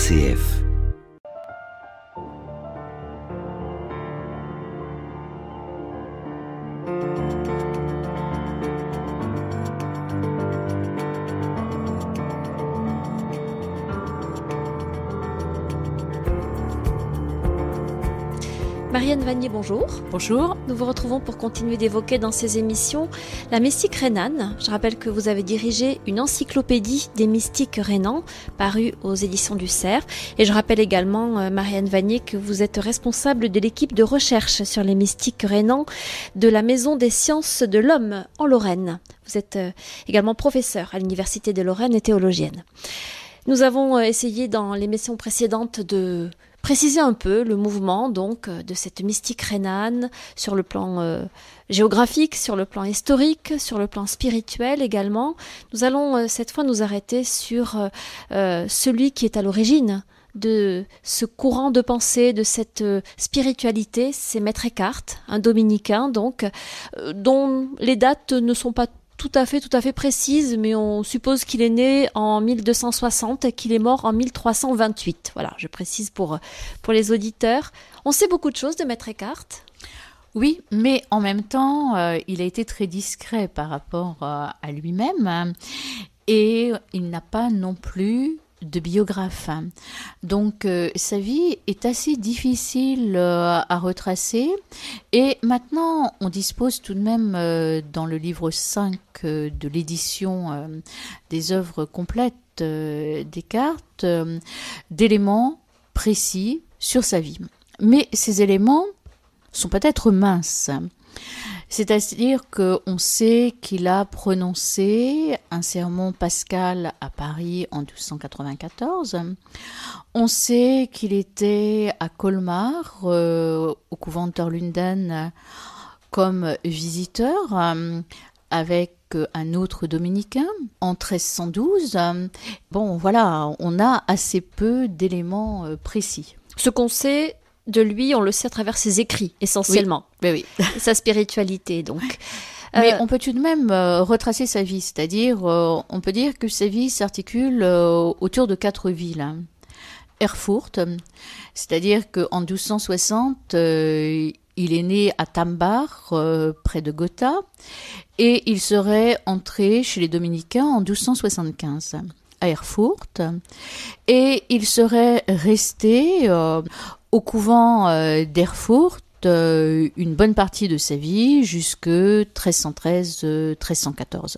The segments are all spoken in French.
RCF. Marianne Vanier, bonjour. Bonjour. Nous vous retrouvons pour continuer d'évoquer dans ces émissions la mystique rhénane. Je rappelle que vous avez dirigé une encyclopédie des mystiques rhénans, parue aux éditions du Cerf. Et je rappelle également, Marianne Vanier, que vous êtes responsable de l'équipe de recherche sur les mystiques rhénans de la Maison des sciences de l'homme en Lorraine. Vous êtes également professeur à l'Université de Lorraine et théologienne. Nous avons essayé dans l'émission précédente de préciser un peu le mouvement donc de cette mystique rhénane sur le plan géographique, sur le plan historique, sur le plan spirituel également. Nous allons cette fois nous arrêter sur celui qui est à l'origine de ce courant de pensée, de cette spiritualité, c'est Maître Eckhart, un dominicain donc, dont les dates ne sont pas tout à fait précise, mais on suppose qu'il est né en 1260 et qu'il est mort en 1328. Voilà, je précise pour les auditeurs. On sait beaucoup de choses de Maître Eckhart. Oui, mais en même temps, il a été très discret par rapport à lui-même et il n'a pas non plus de biographe. Donc sa vie est assez difficile à retracer et maintenant on dispose tout de même dans le livre 5 de l'édition des œuvres complètes Descartes d'éléments précis sur sa vie. Mais ces éléments sont peut-être minces. C'est-à-dire qu'on sait qu'il a prononcé un sermon pascal à Paris en 1294. On sait qu'il était à Colmar, au couvent de Torlunden, comme visiteur, avec un autre dominicain, en 1312. Bon, voilà, on a assez peu d'éléments précis. Ce qu'on sait de lui, on le sait à travers ses écrits, essentiellement. Oui. Sa spiritualité, donc. Mais on peut tout de même retracer sa vie, c'est-à-dire, on peut dire que sa vie s'articule autour de 4 villes. Erfurt, c'est-à-dire qu'en 1260, il est né à Tambach, près de Gotha, et il serait entré chez les dominicains en 1275. À Erfurt, et il serait resté au couvent d'Erfurt une bonne partie de sa vie jusque 1313-1314.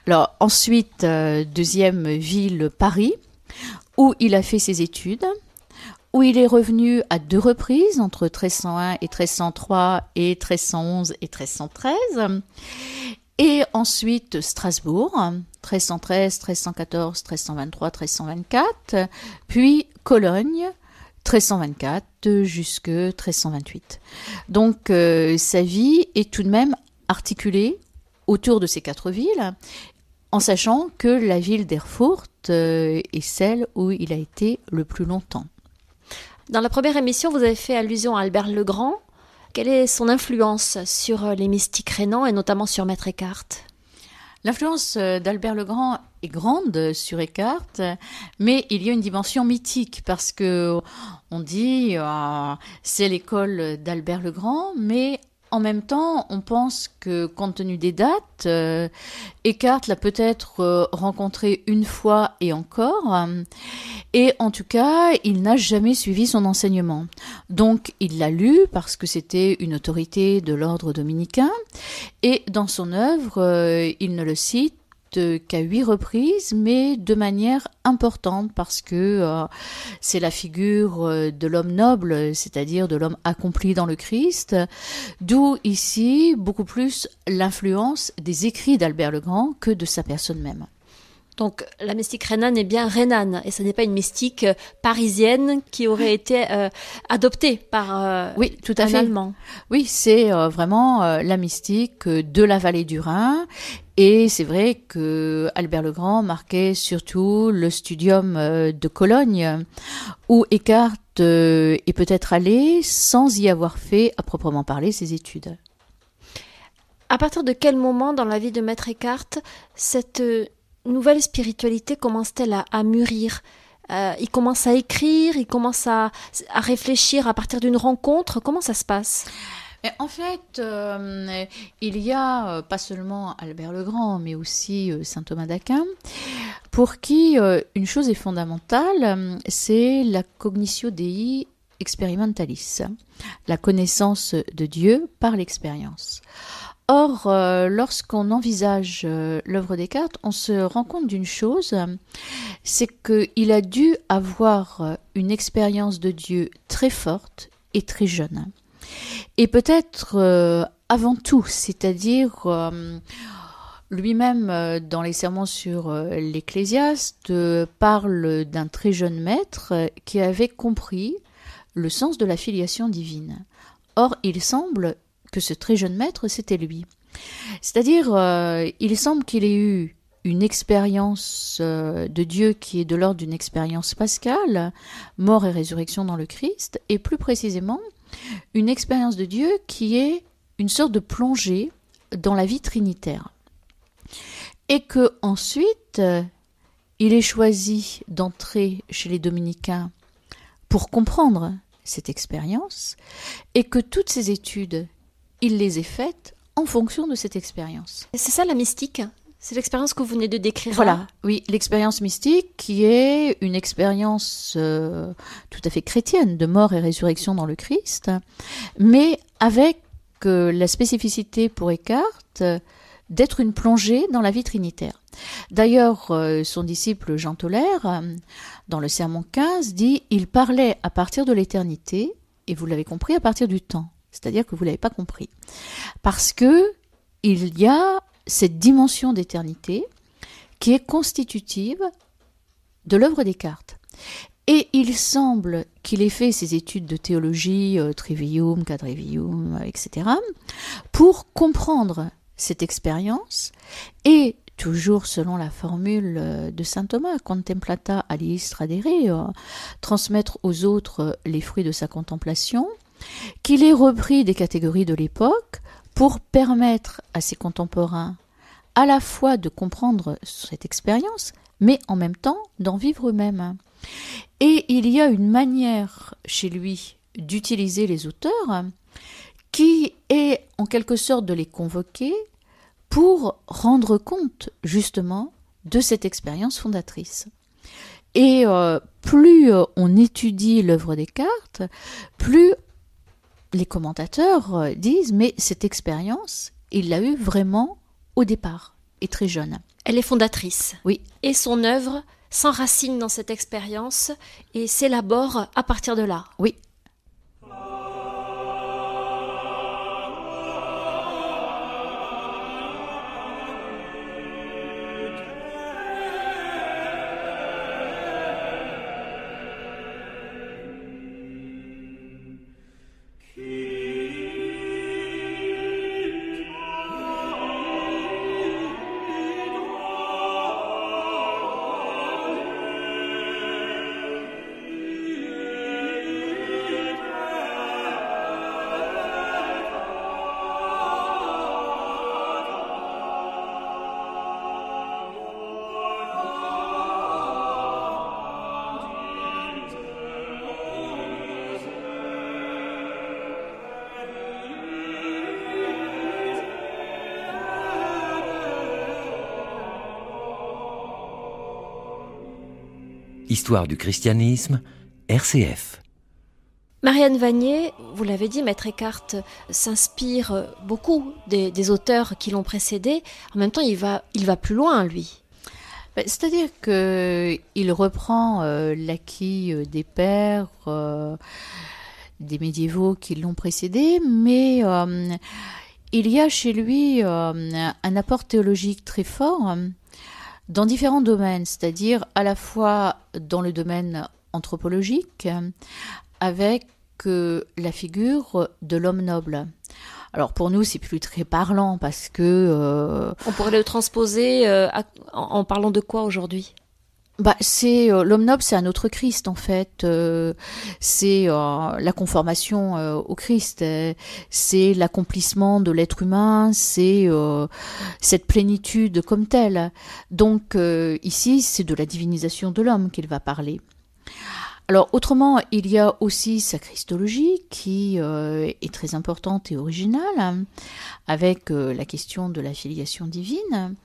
Alors ensuite, deuxième ville, Paris, où il a fait ses études, où il est revenu à 2 reprises, entre 1301 et 1303 et 1311 et 1313, et ensuite Strasbourg, 1313, 1314, 1323, 1324, puis Cologne, 1324 jusque 1328. Donc sa vie est tout de même articulée autour de ces 4 villes, en sachant que la ville d'Erfurt est celle où il a été le plus longtemps. Dans la première émission, vous avez fait allusion à Albert le Grand. Quelle est son influence sur les mystiques rhénans et notamment sur Maître Eckhart ? L'influence d'Albert le Grand est grande sur Eckhart, mais il y a une dimension mythique parce que on dit c'est l'école d'Albert le Grand, mais en même temps, on pense que, compte tenu des dates, Eckhart l'a peut-être rencontré une fois et encore, et en tout cas, il n'a jamais suivi son enseignement. Donc, il l'a lu parce que c'était une autorité de l'ordre dominicain, et dans son œuvre, il ne le cite qu'à 8 reprises, mais de manière importante parce que c'est la figure de l'homme noble, c'est-à-dire de l'homme accompli dans le Christ, d'où ici beaucoup plus l'influence des écrits d'Albert le Grand que de sa personne même. Donc la mystique rhénane est bien rhénane et ce n'est pas une mystique parisienne qui aurait été adoptée par oui, tout à fait. Allemand. Oui, c'est vraiment la mystique de la vallée du Rhin. Et c'est vrai que Albert le Grand marquait surtout le studium de Cologne, où Eckhart est peut-être allé sans y avoir fait à proprement parler ses études. À partir de quel moment dans la vie de Maître Eckhart cette nouvelle spiritualité commence-t-elle à mûrir? il commence à écrire, il commence à réfléchir à partir d'une rencontre. Comment ça se passe ? Mais en fait, il y a pas seulement Albert le Grand, mais aussi saint Thomas d'Aquin, pour qui une chose est fondamentale, c'est la cognitio Dei experimentalis, la connaissance de Dieu par l'expérience. Or, lorsqu'on envisage l'œuvre des Descartes, on se rend compte d'une chose, c'est qu'il a dû avoir une expérience de Dieu très forte et très jeune. Et peut-être avant tout, c'est-à-dire lui-même dans les sermons sur l'Ecclésiaste parle d'un très jeune maître qui avait compris le sens de la filiation divine. Or, il semble que ce très jeune maître, c'était lui. C'est-à-dire, il semble qu'il ait eu une expérience de Dieu qui est de l'ordre d'une expérience pascale, mort et résurrection dans le Christ, et plus précisément, une expérience de Dieu qui est une sorte de plongée dans la vie trinitaire. Et que ensuite, il ait choisi d'entrer chez les dominicains pour comprendre cette expérience, et que toutes ces études, il les ait faites en fonction de cette expérience. C'est ça la mystique ? C'est l'expérience que vous venez de décrire. Voilà, oui, l'expérience mystique qui est une expérience tout à fait chrétienne de mort et résurrection dans le Christ, mais avec la spécificité pour Descartes d'être une plongée dans la vie trinitaire. D'ailleurs, son disciple Jean Tolaire, dans le Sermon 15, dit « Il parlait à partir de l'éternité, et vous l'avez compris, à partir du temps. » C'est-à-dire que vous ne l'avez pas compris. Parce que il y a cette dimension d'éternité qui est constitutive de l'œuvre des Descartes. Et il semble qu'il ait fait ses études de théologie, trivium, quadrivium, etc., pour comprendre cette expérience et, toujours selon la formule de saint Thomas, contemplata aliis tradere, transmettre aux autres les fruits de sa contemplation, qu'il ait repris des catégories de l'époque pour permettre à ses contemporains à la fois de comprendre cette expérience, mais en même temps d'en vivre eux-mêmes. Et il y a une manière chez lui d'utiliser les auteurs qui est en quelque sorte de les convoquer pour rendre compte justement de cette expérience fondatrice. Et plus on étudie l'œuvre des Descartes, plus les commentateurs disent « mais cette expérience, il l'a eue vraiment au départ, et très jeune ». Elle est fondatrice. Oui. Et son œuvre s'enracine dans cette expérience et s'élabore à partir de là. Oui. Histoire du christianisme, RCF. Marianne Vanier, vous l'avez dit, Maître Eckhart s'inspire beaucoup des auteurs qui l'ont précédé. En même temps, il va plus loin, lui. C'est-à-dire qu'il reprend l'acquis des pères, des médiévaux qui l'ont précédé, mais il y a chez lui un apport théologique très fort dans différents domaines, c'est-à-dire à la fois dans le domaine anthropologique, avec la figure de l'homme noble. Alors pour nous, c'est plus très parlant parce que... On pourrait le transposer en parlant de quoi aujourd'hui ? C'est l'homme noble, c'est un autre Christ en fait. C'est la conformation au Christ. C'est l'accomplissement de l'être humain. C'est cette plénitude comme telle. Donc ici, c'est de la divinisation de l'homme qu'il va parler. Alors, autrement, il y a aussi sa christologie qui est très importante et originale, avec la question de la filiation divine,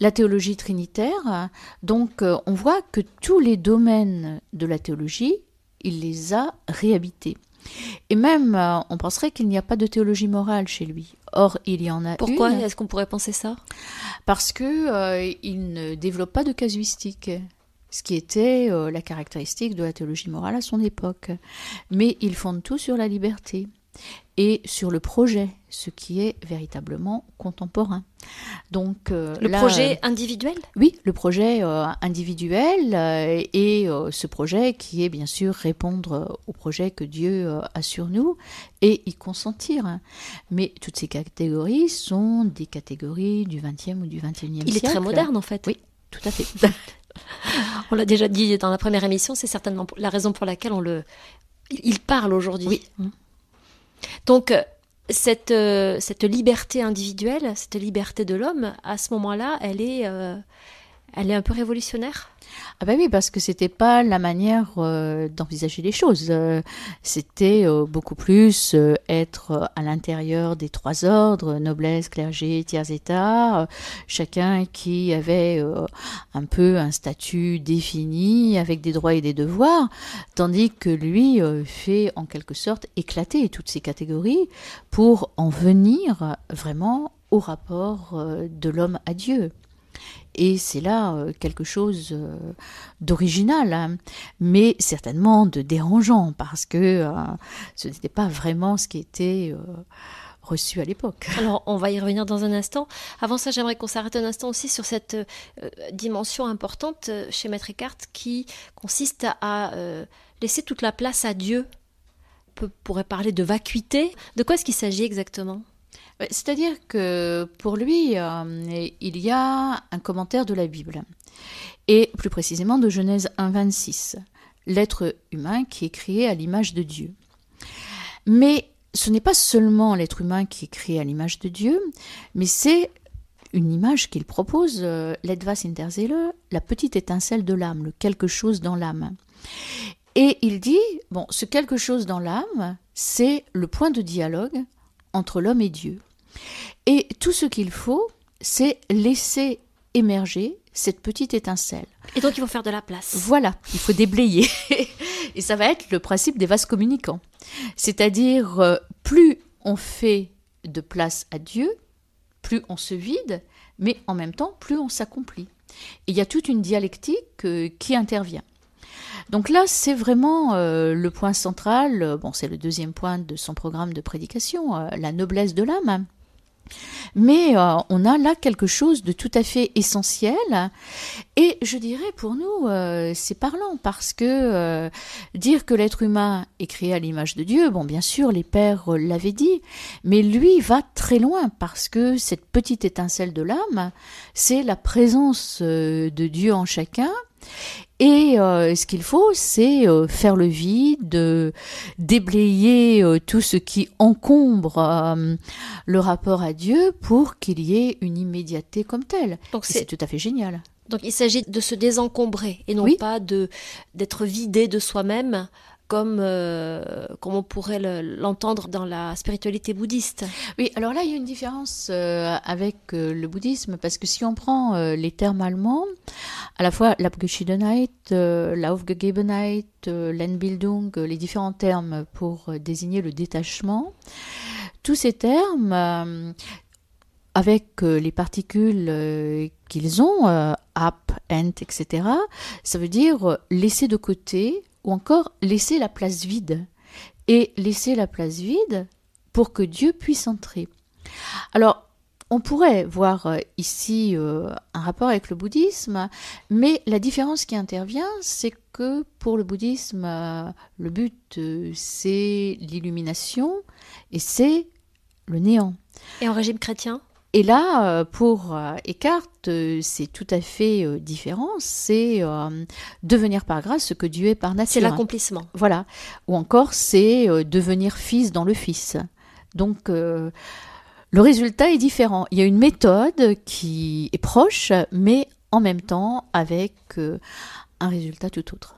la théologie trinitaire. Donc, on voit que tous les domaines de la théologie, il les a réhabilités. Et même, on penserait qu'il n'y a pas de théologie morale chez lui. Or, il y en a une. Pourquoi est-ce qu'on pourrait penser ça ? Parce que il ne développe pas de casuistique, ce qui était la caractéristique de la théologie morale à son époque. Mais il fonde tout sur la liberté et sur le projet, ce qui est véritablement contemporain. Donc, le projet individuel ? Oui, le projet individuel et ce projet qui est bien sûr répondre au projet que Dieu a sur nous et y consentir. Mais toutes ces catégories sont des catégories du XXe ou du XXIe siècle. Il est très moderne en fait. Oui, tout à fait. On l'a déjà dit dans la première émission, c'est certainement la raison pour laquelle il parle aujourd'hui. Oui. Donc, cette liberté individuelle, cette liberté de l'homme, à ce moment-là, elle est un peu révolutionnaire. Ah ben oui, parce que c'était pas la manière d'envisager les choses. C'était beaucoup plus être à l'intérieur des trois ordres, noblesse, clergé, tiers état, chacun qui avait un peu un statut défini avec des droits et des devoirs, tandis que lui fait en quelque sorte éclater toutes ces catégories pour en venir vraiment au rapport de l'homme à Dieu. Et c'est là quelque chose d'original, hein, mais certainement de dérangeant, parce que ce n'était pas vraiment ce qui était reçu à l'époque. Alors, on va y revenir dans un instant. Avant ça, j'aimerais qu'on s'arrête un instant aussi sur cette dimension importante chez Maître Eckhart qui consiste à laisser toute la place à Dieu. On pourrait parler de vacuité. De quoi est-ce qu'il s'agit exactement ? C'est-à-dire que pour lui, il y a un commentaire de la Bible, et plus précisément de Genèse 1,26, l'être humain qui est créé à l'image de Dieu. Mais ce n'est pas seulement l'être humain qui est créé à l'image de Dieu, mais c'est une image qu'il propose, l'etwas interseele, la petite étincelle de l'âme, le quelque chose dans l'âme. Et il dit, bon, ce quelque chose dans l'âme, c'est le point de dialogue entre l'homme et Dieu. Et tout ce qu'il faut, c'est laisser émerger cette petite étincelle. Et donc il faut faire de la place. Voilà, il faut déblayer. Et ça va être le principe des vases communicants. C'est-à-dire, plus on fait de place à Dieu, plus on se vide, mais en même temps, plus on s'accomplit. Et il y a toute une dialectique qui intervient. Donc là, c'est vraiment le point central, c'est le deuxième point de son programme de prédication, la noblesse de l'âme. Mais on a là quelque chose de tout à fait essentiel, et je dirais pour nous, c'est parlant, parce que dire que l'être humain est créé à l'image de Dieu, bien sûr, les pères l'avaient dit, mais lui va très loin, parce que cette petite étincelle de l'âme, c'est la présence de Dieu en chacun. Et ce qu'il faut, c'est faire le vide, déblayer tout ce qui encombre le rapport à Dieu pour qu'il y ait une immédiateté comme telle. Donc c'est tout à fait génial. Donc il s'agit de se désencombrer et non pas d'être vidé de soi-même comme on pourrait l'entendre dans la spiritualité bouddhiste. Oui, alors là, il y a une différence avec le bouddhisme, parce que si on prend les termes allemands, à la fois l'Abgeschiedenheit, l'Aufgegebenheit, l'Entbildung, les différents termes pour désigner le détachement, tous ces termes, avec les particules qu'ils ont, ab, ent, etc., ça veut dire laisser de côté, ou encore laisser la place vide. Et laisser la place vide pour que Dieu puisse entrer. Alors, on pourrait voir ici un rapport avec le bouddhisme, mais la différence qui intervient, c'est que pour le bouddhisme, le but, c'est l'illumination et c'est le néant. Et en régime chrétien ? Et là, pour Eckhart, c'est tout à fait différent. C'est devenir par grâce ce que Dieu est par nature. C'est l'accomplissement. Voilà. Ou encore, c'est devenir fils dans le Fils. Donc, le résultat est différent. Il y a une méthode qui est proche, mais en même temps avec un résultat tout autre.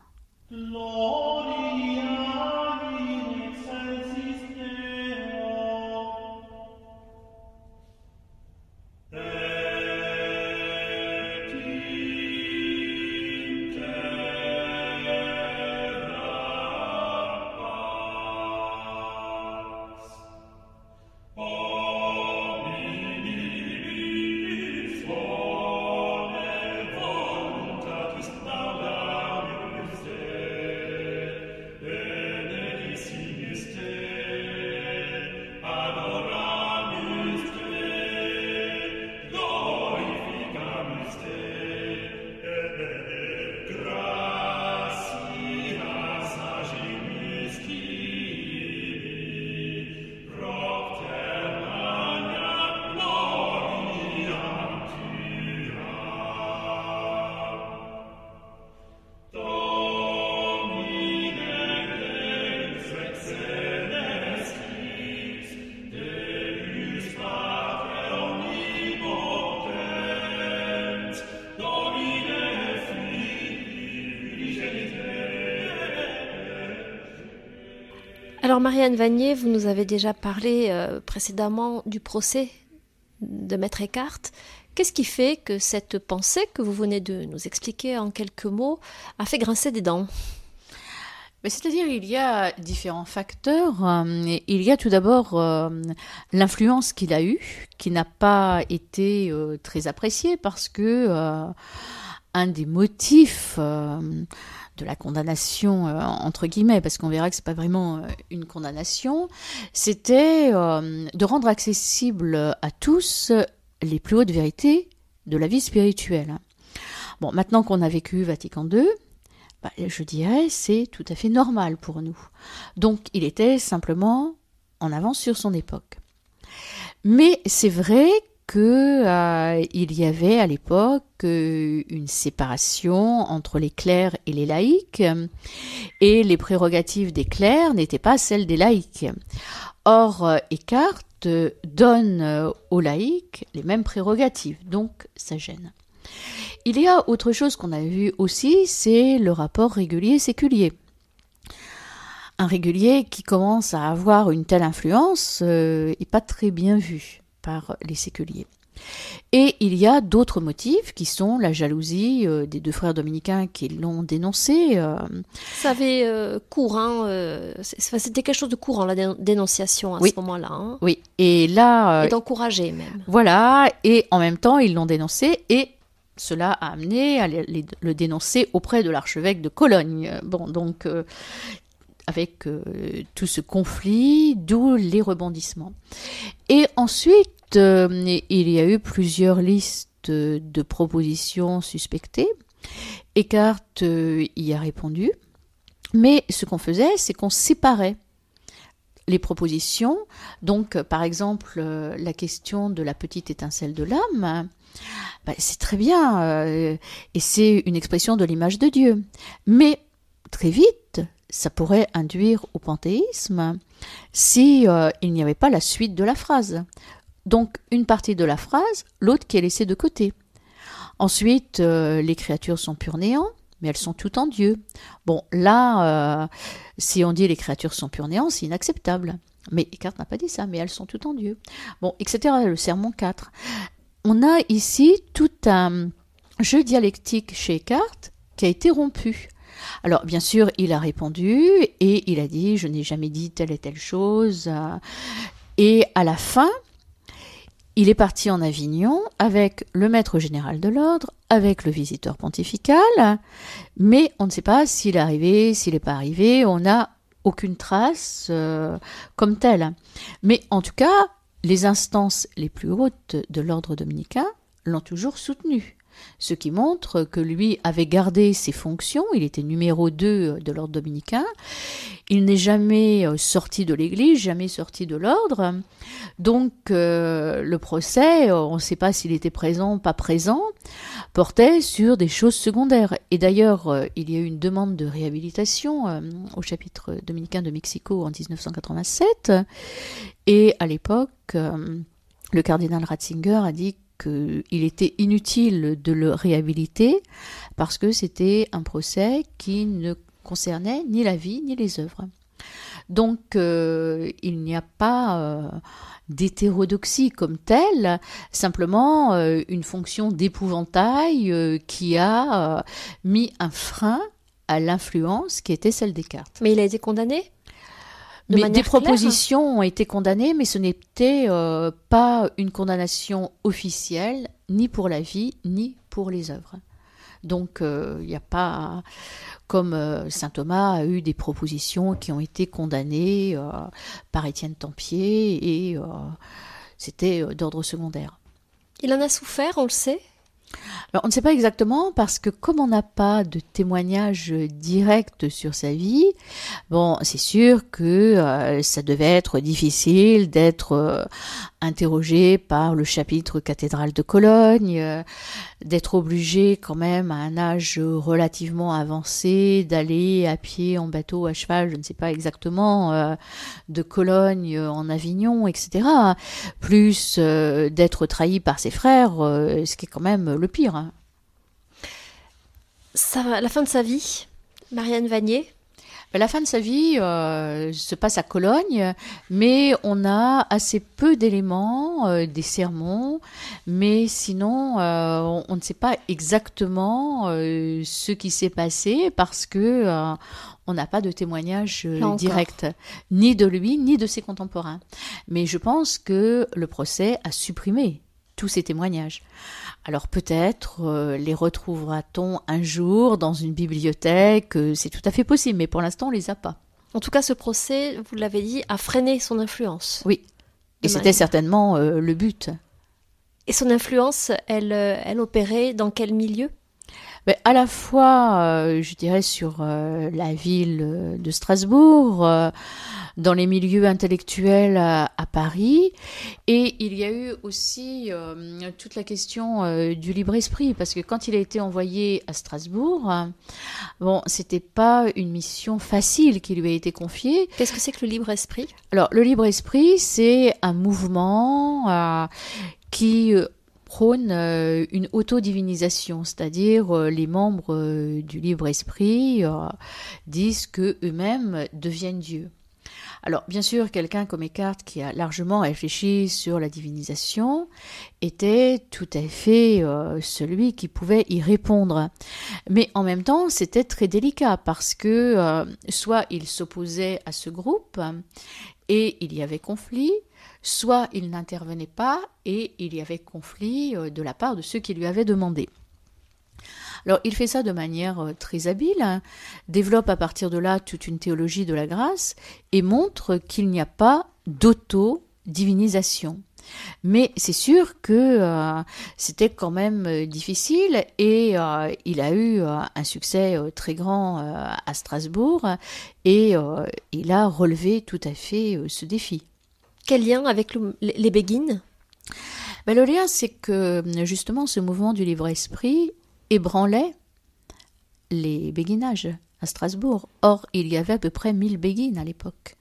Alors Marianne Vanier, vous nous avez déjà parlé précédemment du procès de Maître Eckhart. Qu'est-ce qui fait que cette pensée que vous venez de nous expliquer en quelques mots a fait grincer des dents ? C'est-à-dire, il y a différents facteurs. Il y a tout d'abord l'influence qu'il a eue, qui n'a pas été très appréciée parce que un des motifs de la condamnation, entre guillemets, parce qu'on verra que ce n'est pas vraiment une condamnation, c'était de rendre accessible à tous les plus hautes vérités de la vie spirituelle. Bon, maintenant qu'on a vécu Vatican II, je dirais c'est tout à fait normal pour nous. Donc, il était simplement en avance sur son époque. Mais c'est vrai qu'il y avait à l'époque une séparation entre les clercs et les laïcs, et les prérogatives des clercs n'étaient pas celles des laïcs. Or, Eckhart donne aux laïcs les mêmes prérogatives, donc ça gêne. Il y a autre chose qu'on a vu aussi, c'est le rapport régulier-séculier. Un régulier qui commence à avoir une telle influence n'est pas très bien vu par les séculiers. Et il y a d'autres motifs qui sont la jalousie des deux frères dominicains qui l'ont dénoncé. Ça avait cours, c'était quelque chose de courant, la dénonciation à ce moment-là. Hein. Oui, et là... et d'encourager même. Voilà, et en même temps, ils l'ont dénoncé et cela a amené à le dénoncer auprès de l'archevêque de Cologne. Bon, donc... avec tout ce conflit, d'où les rebondissements. Et ensuite, il y a eu plusieurs listes de propositions suspectées. Eckhart y a répondu, mais ce qu'on faisait, c'est qu'on séparait les propositions. Donc, par exemple, la question de la petite étincelle de l'âme, c'est très bien, et c'est une expression de l'image de Dieu. Mais, très vite, ça pourrait induire au panthéisme si il n'y avait pas la suite de la phrase. Donc, une partie de la phrase, l'autre qui est laissée de côté. Ensuite, les créatures sont pur néant, mais elles sont toutes en Dieu. Bon, là, si on dit les créatures sont pur néant, c'est inacceptable. Mais Eckhart n'a pas dit ça, mais elles sont toutes en Dieu. Bon, etc., le sermon 4. On a ici tout un jeu dialectique chez Eckhart qui a été rompu. Alors, bien sûr, il a répondu et il a dit « je n'ai jamais dit telle et telle chose ». Et à la fin, il est parti en Avignon avec le maître général de l'ordre, avec le visiteur pontifical, mais on ne sait pas s'il est arrivé, s'il n'est pas arrivé, on n'a aucune trace comme telle. Mais en tout cas, les instances les plus hautes de l'ordre dominicain l'ont toujours soutenu. Ce qui montre que lui avait gardé ses fonctions, il était numéro 2 de l'ordre dominicain, il n'est jamais sorti de l'église, jamais sorti de l'ordre, donc le procès, on ne sait pas s'il était présent ou pas présent, portait sur des choses secondaires. Et d'ailleurs, il y a eu une demande de réhabilitation au chapitre dominicain de Mexico en 1987, et à l'époque, le cardinal Ratzinger a dit qu'il était inutile de le réhabiliter parce que c'était un procès qui ne concernait ni la vie ni les œuvres. Donc, il n'y a pas d'hétérodoxie comme telle, simplement une fonction d'épouvantail qui a mis un frein à l'influence qui était celle des cartes. Mais il a été condamné Mais des propositions ont été condamnées, mais ce n'était pas une condamnation officielle, ni pour la vie, ni pour les œuvres. Donc, il n'y a pas, comme saint Thomas a eu des propositions qui ont été condamnées par Étienne Tempier, et c'était d'ordre secondaire. Il en a souffert, on le sait? Alors, on ne sait pas exactement parce que comme on n'a pas de témoignage direct sur sa vie, bon, c'est sûr que ça devait être difficile d'être interrogé par le chapitre cathédrale de Cologne, d'être obligé quand même à un âge relativement avancé d'aller à pied, en bateau, à cheval, je ne sais pas exactement, de Cologne en Avignon, etc. Plus d'être trahi par ses frères, ce qui est quand même le pire. Hein. La fin de sa vie, Marianne Vanier. La fin de sa vie se passe à Cologne, mais on a assez peu d'éléments, des sermons, mais sinon on ne sait pas exactement ce qui s'est passé parce que on n'a pas de témoignage direct, ni de lui, ni de ses contemporains. Mais je pense que le procès a supprimé tous ces témoignages. Alors peut-être les retrouvera-t-on un jour dans une bibliothèque, c'est tout à fait possible, mais pour l'instant on les a pas. En tout cas, ce procès, vous l'avez dit, a freiné son influence. Oui, et c'était certainement le but. Et son influence, elle opérait dans quel milieu ? Mais à la fois, je dirais, sur la ville de Strasbourg, dans les milieux intellectuels à Paris, et il y a eu aussi toute la question du libre esprit, parce que quand il a été envoyé à Strasbourg, bon, c'était pas une mission facile qui lui a été confiée. Qu'est-ce que c'est que le libre esprit ? Alors, le libre esprit, c'est un mouvement qui prône une autodivinisation, c'est-à-dire les membres du libre esprit disent que eux-mêmes deviennent Dieu. Alors, bien sûr, quelqu'un comme Eckhart, qui a largement réfléchi sur la divinisation, était tout à fait celui qui pouvait y répondre. Mais en même temps, c'était très délicat parce que soit il s'opposait à ce groupe et il y avait conflit, soit il n'intervenait pas et il y avait conflit de la part de ceux qui lui avaient demandé. Alors, il fait ça de manière très habile, hein, développe à partir de là toute une théologie de la grâce et montre qu'il n'y a pas d'auto-divinisation. Mais c'est sûr que c'était quand même difficile et il a eu un succès très grand à Strasbourg et il a relevé tout à fait ce défi. Quel lien avec les béguines ? Le lien, c'est que justement ce mouvement du libre-esprit ébranlait les béguinages à Strasbourg. Or, il y avait à peu près 1000 béguines à l'époque.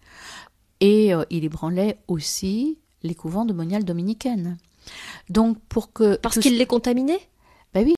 Et il ébranlait aussi les couvents de moniales dominicaines. Donc, pour que... Parce qu'il les contaminait ? Ben oui.